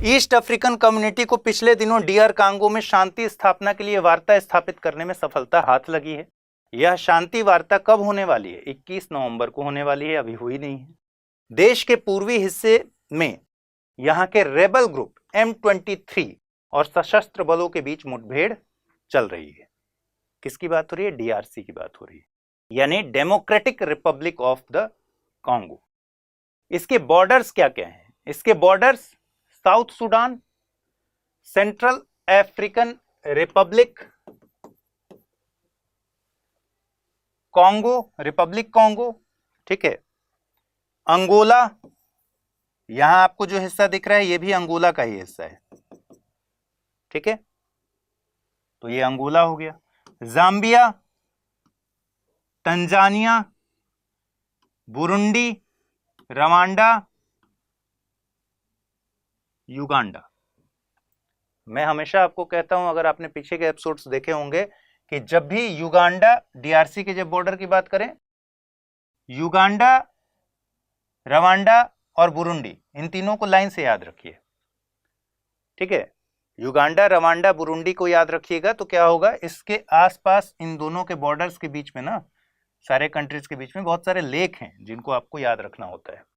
East African community को पिछले दिनों डीआर कांगो में शांति स्थापना के लिए वार्ता स्थापित करने में सफलता हाथ लगी है। यह शांति वार्ता कब होने वाली है? 21 नवंबर को होने वाली है, अभी हुई नहीं है। देश के पूर्वी हिस्से में यहां के रेबल ग्रुप M23 और सशस्त्र बलों के बीच मुठभेड़ चल रही है। किसकी बात हो रही है? डीआरसी की बात हो रही है, यानी democratic Republic of the Congo. इसके बॉर्डर्स क्या क्या हैं? इसके borders south Sudan, central African Republic, Congo, Republic Congo, ठीक है, अंगोला, यहां आपको जो हिस्सा दिख रहा है ये भी अंगोला का ही हिस्सा है, ठीक है, तो ये अंगोला हो गया। Zambia, Tanzania, Burundi, Rwanda, Uganda. मैं हमेशा आपको कहता हूं, अगर आपने पीछे के एपिसोड्स देखे होंगे, कि जब भी युगांडा डीआरसी के जब बॉर्डर की बात करें, युगांडा, रवांडा और बुरुंडी, इन तीनों को लाइन से याद रखिए, ठीक है। युगांडा, रवांडा, बुरुंडी को याद रखिएगा तो क्या होगा, इसके आसपास इन दोनों के बॉर्डर्स के बीच में ना, सारे कंट्रीज के बीच में बहुत सारे लेक हैं जिनको आपको याद रखना होता है।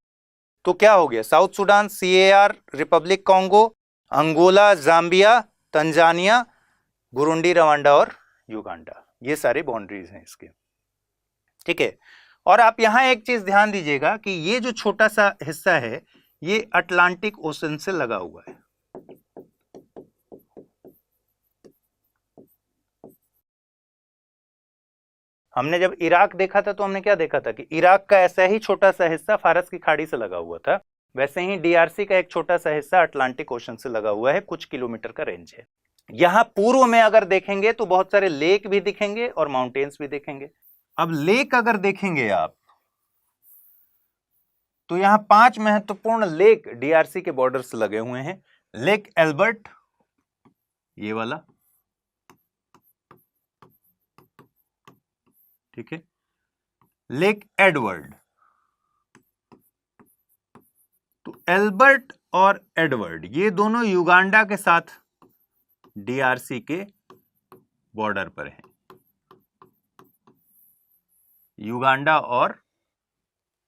तो क्या हो गया? South Sudan, CAR, republic Congo, Angola, Zambia, Tanzania, Burundi, Rwanda और युगांडा, ये सारे बाउंड्रीज हैं इसके, ठीक है। और आप यहां एक चीज ध्यान दीजिएगा कि ये जो छोटा सा हिस्सा है ये अटलांटिक ओशन से लगा हुआ है। हमने जब इराक देखा था तो हमने क्या देखा था कि इराक का ऐसा ही छोटा सा हिस्सा फारस की खाड़ी से लगा हुआ था, वैसे ही डीआरसी का एक छोटा सा हिस्सा अटलांटिक ओशन से लगा हुआ है, कुछ किलोमीटर का रेंज है। यहां पूर्व में अगर देखेंगे तो बहुत सारे लेक भी दिखेंगे और माउंटेन्स भी दिखेंगे। अब लेक अगर देखेंगे आप तो यहां 5 महत्वपूर्ण लेक डीआरसी के बॉर्डर से लगे हुए हैं। लेक एल्बर्ट, ये वाला, ठीक है, लेक एडवर्ड। तो एल्बर्ट और एडवर्ड ये दोनों युगांडा के साथ डीआरसी के बॉर्डर पर हैं, युगांडा और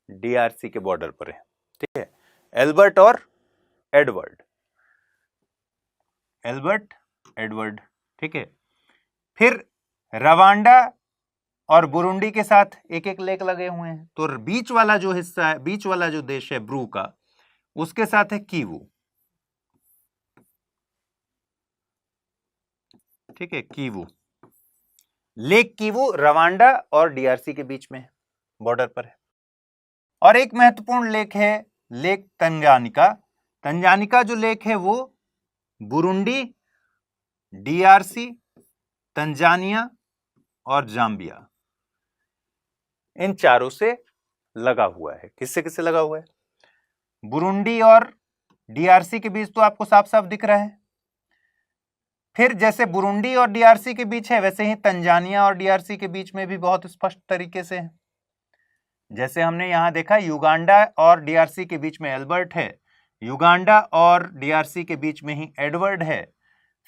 डीआरसी के बॉर्डर पर है, ठीक है, एल्बर्ट और एडवर्ड, एल्बर्ट, एडवर्ड, ठीक है। फिर रवांडा और बुरुंडी के साथ एक एक लेक लगे हुए हैं। तो बीच वाला जो हिस्सा है, बीच वाला जो देश है ब्रू का, उसके साथ है कीवू, ठीक है, कीवू, लेक कीवू रवांडा और डीआरसी के बीच में बॉर्डर पर है। और एक महत्वपूर्ण लेक है लेक तंजानिका। तंजानिका जो लेक है वो बुरुंडी, डीआरसी, तंजानिया और जाम्बिया, इन चारों से लगा हुआ है। किससे किससे लगा हुआ है? बुरुंडी और डीआरसी के बीच तो आपको साफ साफ दिख रहा है। फिर जैसे बुरुंडी और डीआरसी के बीच है, वैसे ही तंजानिया और डीआरसी के बीच में भी बहुत स्पष्ट तरीके से है। जैसे हमने यहां देखा, युगांडा और डीआरसी के बीच में एल्बर्ट है, युगांडा और डीआरसी के बीच में ही एडवर्ड है,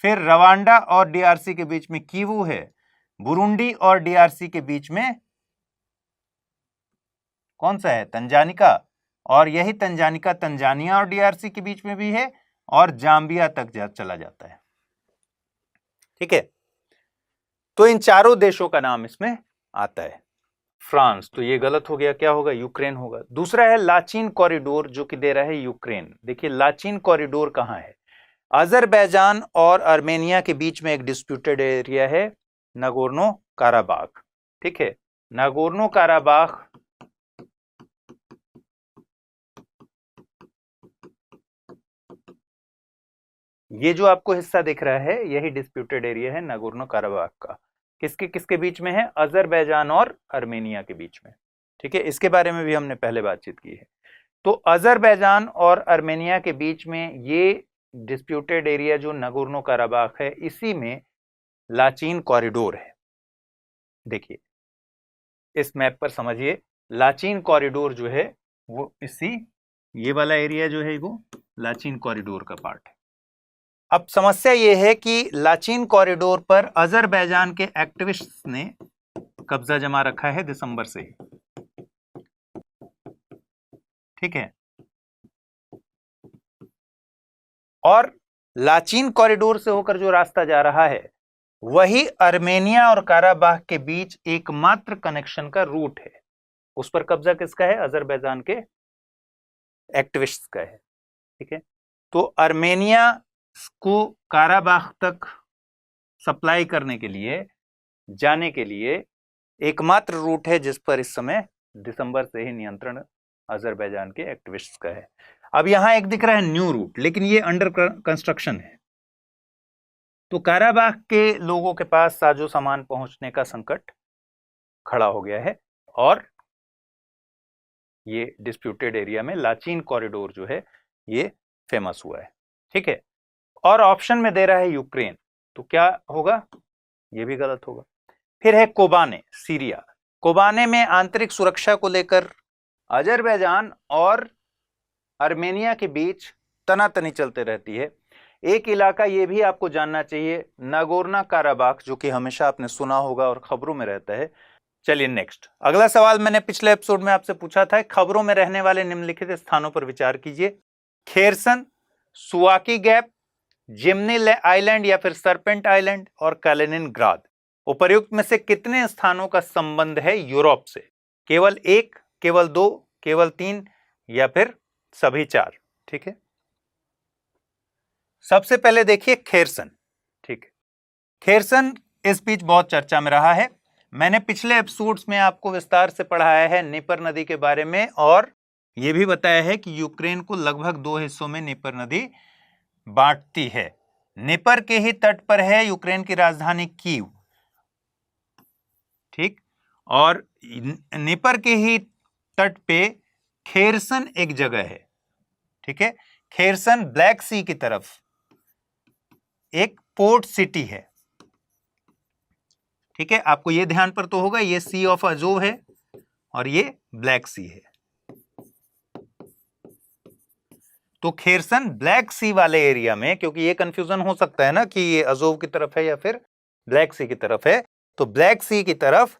फिर रवांडा और डीआरसी के बीच में कीवू है, बुरुंडी और डीआरसी के बीच में कौन सा है? तंजानिका, और यही तंजानिका तंजानिया और डीआरसी के बीच में भी है और जाम्बिया तक चला जाता है, ठीक है। तो इन चारों देशों का नाम इसमें आता है। फ्रांस, तो ये गलत हो गया, क्या होगा? यूक्रेन होगा। दूसरा है लाचीन कॉरिडोर, जो कि दे रहा है यूक्रेन। देखिए लाचीन कॉरिडोर कहां है? अजरबैजान और आर्मेनिया के बीच में एक डिस्प्यूटेड एरिया है, नागोर्नो काराबाख, ठीक है, नागोर्नो काराबाख ये जो आपको हिस्सा दिख रहा है यही डिस्प्यूटेड एरिया है नागोर्नो काराबाख का। किसके किसके बीच में है? अजरबैजान और आर्मेनिया के बीच में, ठीक है। इसके बारे में भी हमने पहले बातचीत की है। तो अजरबैजान और आर्मेनिया के बीच में ये डिस्प्यूटेड एरिया जो नागोर्नो काराबाख है, इसी में लाचीन कॉरिडोर है। देखिए इस मैप पर समझिए, लाचीन कॉरिडोर जो है वो इसी, ये वाला एरिया जो है वो लाचीन कॉरिडोर का पार्ट है, अब समस्या यह है कि लाचीन कॉरिडोर पर अजरबैजान के एक्टिविस्ट्स ने कब्जा जमा रखा है दिसंबर से ही, ठीक है। और लाचीन कॉरिडोर से होकर जो रास्ता जा रहा है वही अर्मेनिया और काराबाख के बीच एकमात्र कनेक्शन का रूट है। उस पर कब्जा किसका है? अजरबैजान के एक्टिविस्ट्स का है, ठीक है। तो अर्मेनिया को काराबाख तक सप्लाई करने के लिए, जाने के लिए एकमात्र रूट है जिस पर इस समय दिसंबर से ही नियंत्रण अजरबैजान के एक्टिविस्ट्स का है। अब यहां एक दिख रहा है न्यू रूट, लेकिन ये अंडर कंस्ट्रक्शन है। तो काराबाख के लोगों के पास साजो सामान पहुंचने का संकट खड़ा हो गया है और ये डिस्प्यूटेड एरिया में लाचीन कॉरिडोर जो है ये फेमस हुआ है, ठीक है। और ऑप्शन में दे रहा है यूक्रेन, तो क्या होगा? ये भी गलत होगा। फिर है कोबाने, सीरिया। कोबाने में आंतरिक सुरक्षा को लेकर अजरबैजान और अर्मेनिया के बीच तनातनी चलते रहती है। एक इलाका ये भी आपको जानना चाहिए, नागोर्नो काराबाख, जो कि हमेशा आपने सुना होगा और खबरों में रहता है। चलिए नेक्स्ट, अगला सवाल मैंने पिछले एपिसोड में आपसे पूछा था, खबरों में रहने वाले निम्नलिखित स्थानों पर विचार कीजिए। खेरसन, सुवाकी गैप, जिम्नी आइलैंड या फिर सरपेंट आइलैंड और कैलिनिनग्राद। उपर्युक्त में से कितने स्थानों का संबंध है यूरोप से? केवल एक, केवल दो, केवल तीन या फिर सभी चार? ठीक है, सबसे पहले देखिए खेरसन, ठीक है। खेरसन इस बीच बहुत चर्चा में रहा है। मैंने पिछले एपिसोड्स में आपको विस्तार से पढ़ाया है नीपर नदी के बारे में और यह भी बताया है कि यूक्रेन को लगभग 2 हिस्सों में नीपर नदी बांटती है। नीपर के ही तट पर है यूक्रेन की राजधानी कीव, ठीक। और नीपर के ही तट पे खेरसन एक जगह है, ठीक है। खेरसन ब्लैक सी की तरफ एक पोर्ट सिटी है, ठीक है। आपको यह ध्यान पर तो होगा, ये सी ऑफ अजोव है और ये ब्लैक सी है। तो खेरसन ब्लैक सी वाले एरिया में, क्योंकि ये कंफ्यूजन हो सकता है ना कि ये अजोव की तरफ है या फिर ब्लैक सी की तरफ है, तो ब्लैक सी की तरफ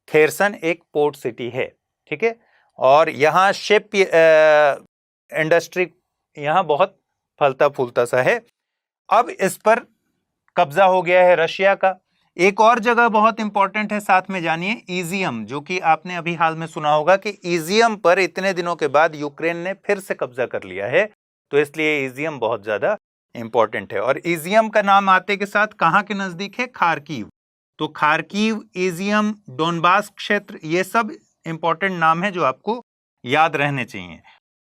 खेरसन एक पोर्ट सिटी है, ठीक है। और यहां शिप इंडस्ट्री यहां बहुत फलता फूलता सा है। अब इस पर कब्जा हो गया है रशिया का। एक और जगह बहुत इंपॉर्टेंट है, साथ में जानिए, इजियम, जो कि आपने अभी हाल में सुना होगा कि इजियम पर इतने दिनों के बाद यूक्रेन ने फिर से कब्जा कर लिया है, तो इसलिए इजियम बहुत ज्यादा इंपॉर्टेंट है। और इजियम का नाम आते के साथ कहां के नजदीक है? खार्किव। तो खार्किव, इजियम, डोनबास क्षेत्र, ये सब इंपॉर्टेंट नाम है जो आपको याद रहने चाहिए।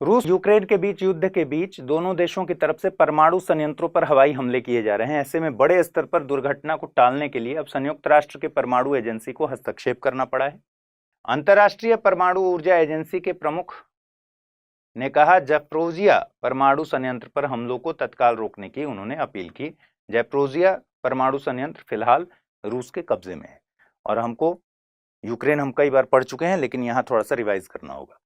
रूस यूक्रेन के बीच युद्ध के बीच दोनों देशों की तरफ से परमाणु संयंत्रों पर हवाई हमले किए जा रहे हैं। ऐसे में बड़े स्तर पर दुर्घटना को टालने के लिए अब संयुक्त राष्ट्र के परमाणु एजेंसी को हस्तक्षेप करना पड़ा है। अंतर्राष्ट्रीय परमाणु ऊर्जा एजेंसी के प्रमुख ने कहा ज़ैपोरिज़िया परमाणु संयंत्र पर हमलों को तत्काल रोकने की उन्होंने अपील की। ज़ैपोरिज़िया परमाणु संयंत्र फिलहाल रूस के कब्जे में है और हमको यूक्रेन हम कई बार पढ़ चुके हैं, लेकिन यहां थोड़ा सा रिवाइज करना होगा।